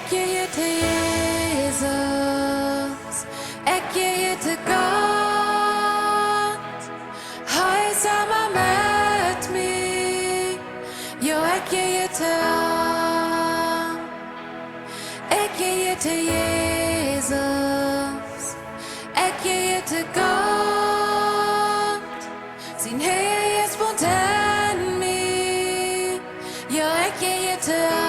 giver jer til Jesus. Jeg giver jer til godt. Har I sammen med mig? Jo, jeg giver jer til ham. Jeg giver jer til Jesus. Jeg giver jer til godt. Sin herre er spontan mig. Jo, jeg giver jer til ham.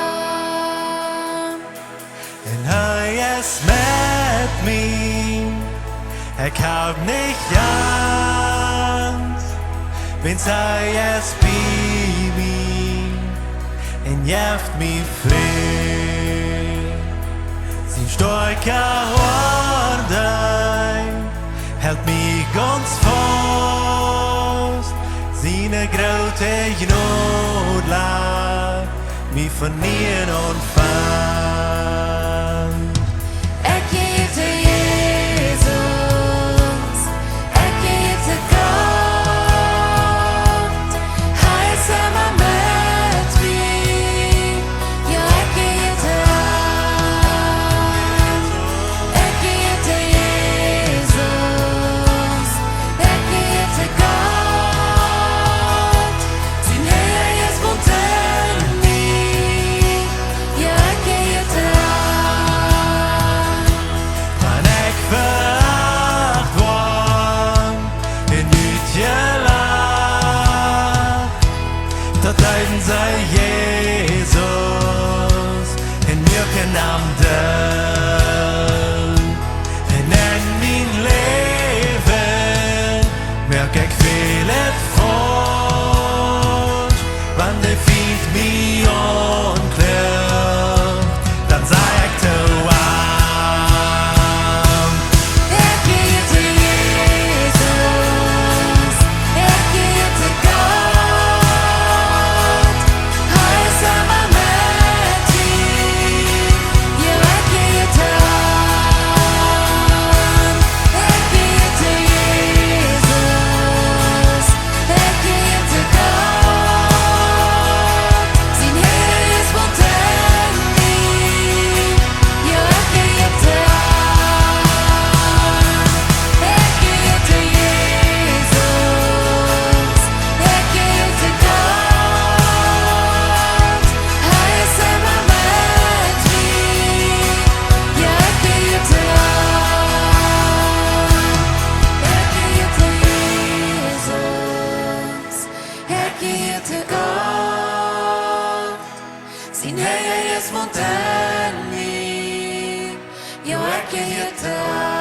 Denn er ist mit mir, kaut nicht Angst, wenn's er ist bei mir, jeft mich frei. Sein starker Horden hält mich ganz fest, seine große Gnade lässt mich verlieren und fallen. Jeg giver til Jesus. Jeg giver til godt. Har I sammen med mig? Jo, jeg giver til ham. Jeg giver til Jesus. Jeg giver til godt. Sin herre er spontan mig. Jo, jeg giver til ham. Van ik veracht word in Utjeland, dat leiden zij Jezus in welke naam deel. En in mijn leven merk ik veel het voort, want de vindt mij onkleer, dan zei ik te warm. Jeg giver til Jesus. Jeg giver til godt. Har I sammen med mig? Jo, jeg giver til ham. Jeg giver til Jesus. Jeg giver til godt. Sin herre er spontan mig. Jo, jeg giver til ham. Jeg giver til Jesus. Jeg giver til godt. Har I sammen med mig? Jo, jeg giver til ham. Jeg giver til Jesus. Jeg giver til godt. Sin herre er spontan mig. Jo, jeg giver til ham.